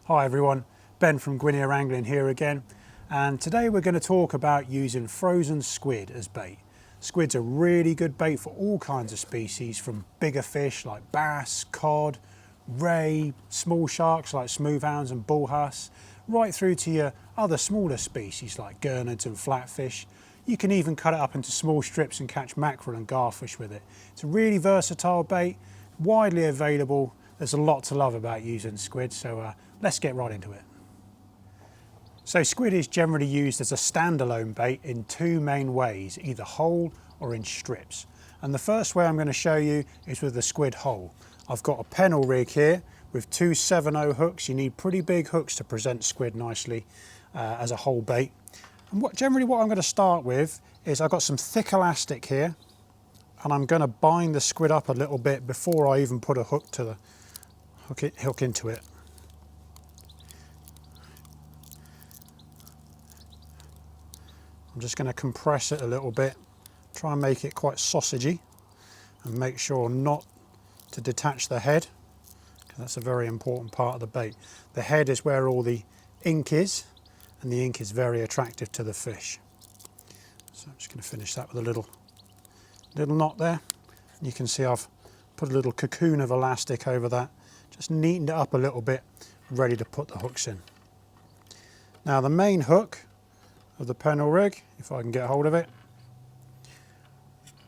Hi everyone, Ben from Gwinear Angling here again, and today we're going to talk about using frozen squid as bait. Squid's a really good bait for all kinds of species, from bigger fish like bass, cod, ray, small sharks like smoothhounds and bull huss, right through to your other smaller species like gurnards and flatfish. You can even cut it up into small strips and catch mackerel and garfish with it. It's a really versatile bait, widely available. There's a lot to love about using squid, so let's get right into it. So squid is generally used as a standalone bait in two main ways, either whole or in strips. And the first way I'm going to show you is with the squid whole. I've got a pennel rig here with two 7/0 hooks. You need pretty big hooks to present squid nicely as a whole bait. And generally what I'm going to start with is I've got some thick elastic here, and I'm going to bind the squid up a little bit before I even put a hook to the hook into it. I'm just going to compress it a little bit, try and make it quite sausagey, and make sure not to detach the head, because that's a very important part of the bait. The head is where all the ink is, and the ink is very attractive to the fish. So I'm just going to finish that with a little knot there. You can see I've put a little cocoon of elastic over that, just neatened it up a little bit, ready to put the hooks in. Now the main hook of the pennel rig, if I can get hold of it,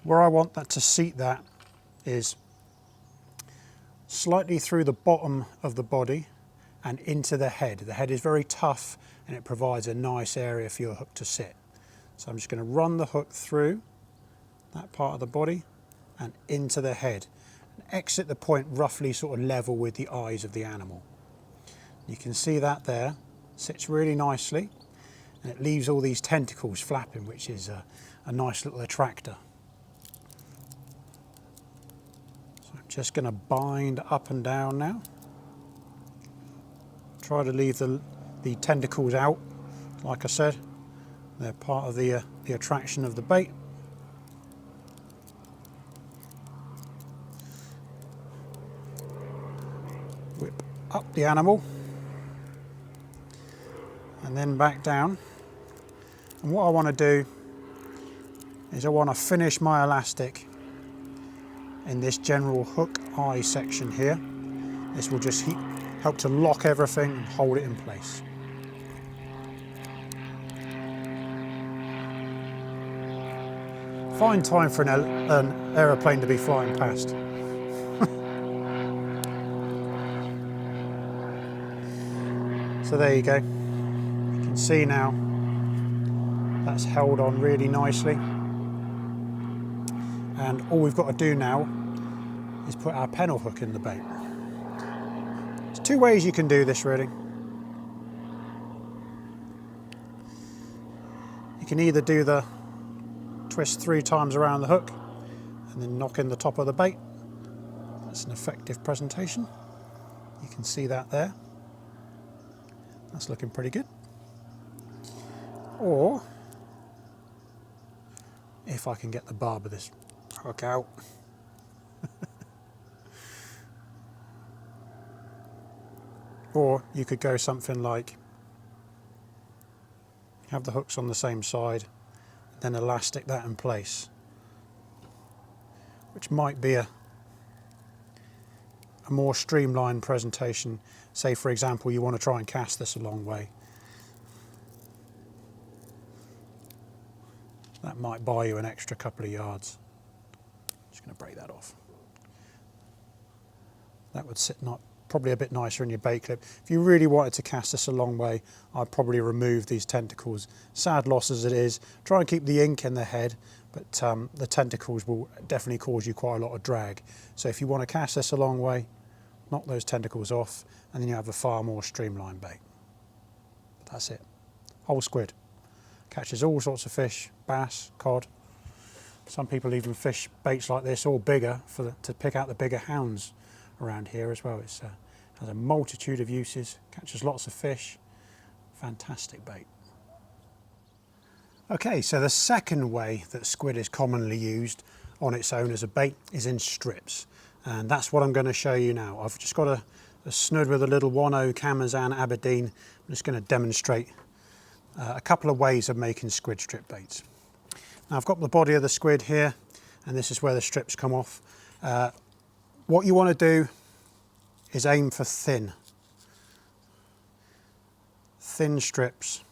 where I want that to seat that is slightly through the bottom of the body and into the head. The head is very tough and it provides a nice area for your hook to sit. So I'm just going to run the hook through that part of the body and into the head. Exit the point roughly sort of level with the eyes of the animal. You can see that there, sits really nicely, and it leaves all these tentacles flapping, which is a nice little attractor. So I'm just going to bind up and down now. Try to leave the tentacles out, like I said. They're part of the attraction of the bait. Whip up the animal and then back down. And what I want to do is I want to finish my elastic in this general hook eye section here. This will just help to lock everything and hold it in place. Fine time for an aeroplane to be flying past. So there you go. You can see now that's held on really nicely. And all we've got to do now is put our pennel hook in the bait. There's two ways you can do this really. You can either do the twist 3 times around the hook and then knock in the top of the bait. That's an effective presentation. You can see that there. That's looking pretty good. Or, if I can get the barb of this hook out, or you could go something like have the hooks on the same side, then elastic that in place, which might be a more streamlined presentation. Say for example you want to try and cast this a long way. That might buy you an extra couple of yards. Just going to break that off. That would sit probably a bit nicer in your bait clip. If you really wanted to cast this a long way, I'd probably remove these tentacles. Sad loss as it is. Try and keep the ink in the head, but the tentacles will definitely cause you quite a lot of drag. So if you want to cast this a long way, knock those tentacles off, and then you have a far more streamlined bait. But that's it. Whole squid. Catches all sorts of fish, bass, cod. Some people even fish baits like this, or bigger, to pick out the bigger hounds around here as well. It has a multitude of uses, catches lots of fish. Fantastic bait. Okay, so the second way that squid is commonly used on its own as a bait is in strips. And that's what I'm going to show you now. I've just got a snud with a little 1.0 Camazan Aberdeen. I'm just going to demonstrate a couple of ways of making squid strip baits. Now I've got the body of the squid here, and this is where the strips come off. What you want to do is aim for thin strips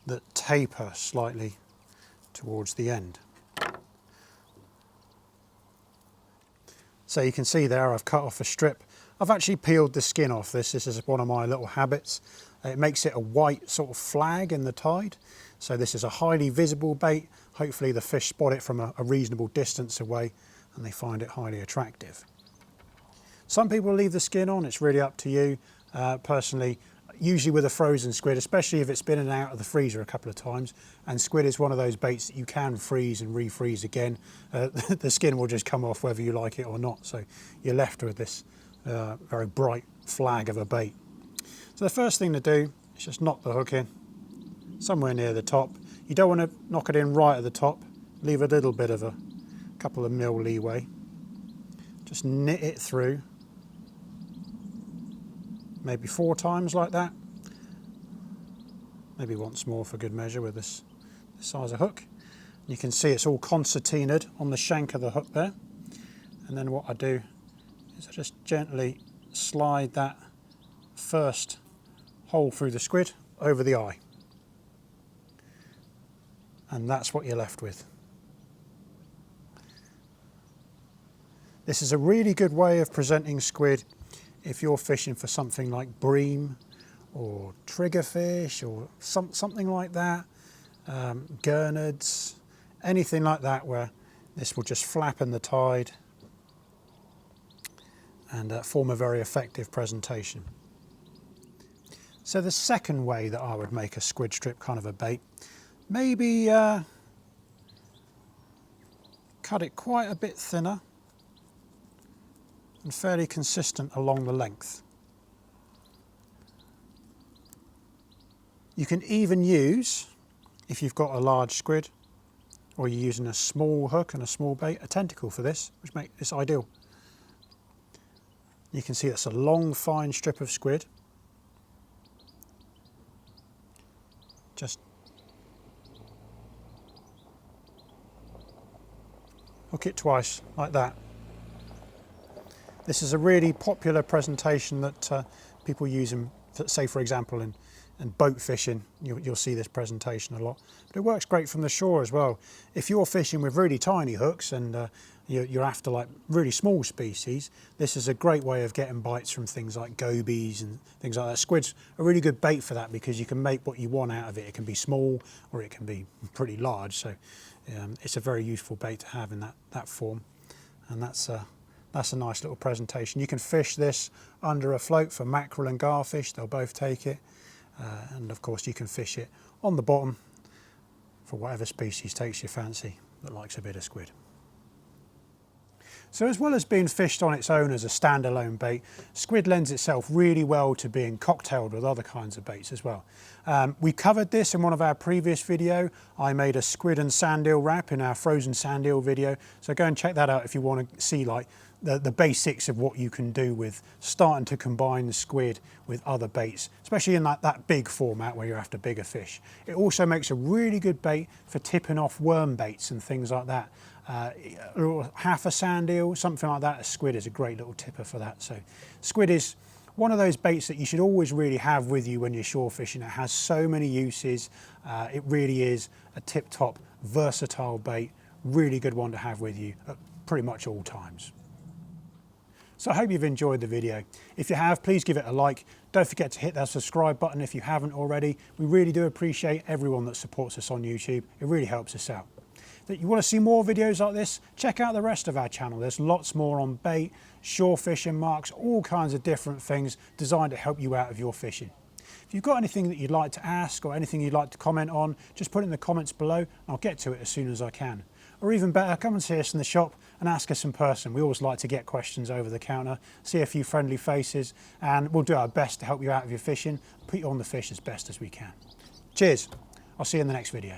that taper slightly towards the end. So you can see there I've cut off a strip. I've actually peeled the skin off this. This is one of my little habits. It makes it a white sort of flag in the tide. So this is a highly visible bait. Hopefully the fish spot it from a reasonable distance away and they find it highly attractive. Some people leave the skin on, it's really up to you. Personally, usually with a frozen squid, especially if it's been in and out of the freezer a couple of times, and squid is one of those baits that you can freeze and refreeze again. The skin will just come off whether you like it or not, so you're left with this very bright flag of a bait. So the first thing to do is just knock the hook in somewhere near the top. You don't want to knock it in right at the top, leave a little bit of a couple of mil leeway. Just knit it through, maybe 4 times like that, maybe once more for good measure with this size of hook. You can see it's all concertinaed on the shank of the hook there, and then what I do is I just gently slide that first hole through the squid over the eye, and that's what you're left with. This is a really good way of presenting squid if you're fishing for something like bream or triggerfish or something like that, gurnards, anything like that, where this will just flap in the tide and form a very effective presentation. So the second way that I would make a squid strip kind of a bait, maybe cut it quite a bit thinner and fairly consistent along the length. You can even use, if you've got a large squid or you're using a small hook and a small bait, a tentacle for this, which makes this ideal. You can see that's a long fine strip of squid. Just hook it twice like that. This is a really popular presentation that people use in, say for example, in boat fishing. You'll see this presentation a lot. But it works great from the shore as well. If you're fishing with really tiny hooks and you're after like really small species, this is a great way of getting bites from things like gobies and things like that. Squid's a really good bait for that because you can make what you want out of it. It can be small or it can be pretty large. So it's a very useful bait to have in that form. And that's a nice little presentation. You can fish this under a float for mackerel and garfish. They'll both take it. And of course you can fish it on the bottom for whatever species takes your fancy that likes a bit of squid. So as well as being fished on its own as a standalone bait, squid lends itself really well to being cocktailed with other kinds of baits as well. We covered this in one of our previous video. I made a squid and sand eel wrap in our frozen sand eel video. So go and check that out if you want to see like the basics of what you can do with starting to combine the squid with other baits, especially in that big format where you're after bigger fish. It also makes a really good bait for tipping off worm baits and things like that. Half a sand eel, something like that. A squid is a great little tipper for that. So squid is one of those baits that you should always really have with you when you're shore fishing. It has so many uses. It really is a tip-top, versatile bait. Really good one to have with you at pretty much all times. So I hope you've enjoyed the video. If you have, please give it a like. Don't forget to hit that subscribe button if you haven't already. We really do appreciate everyone that supports us on YouTube. It really helps us out. If you want to see more videos like this, check out the rest of our channel. There's lots more on bait, shore fishing marks, all kinds of different things designed to help you out of your fishing. If you've got anything that you'd like to ask or anything you'd like to comment on, just put it in the comments below and I'll get to it as soon as I can. Or even better, come and see us in the shop and ask us in person. We always like to get questions over the counter, see a few friendly faces, and we'll do our best to help you out of your fishing, put you on the fish as best as we can. Cheers. I'll see you in the next video.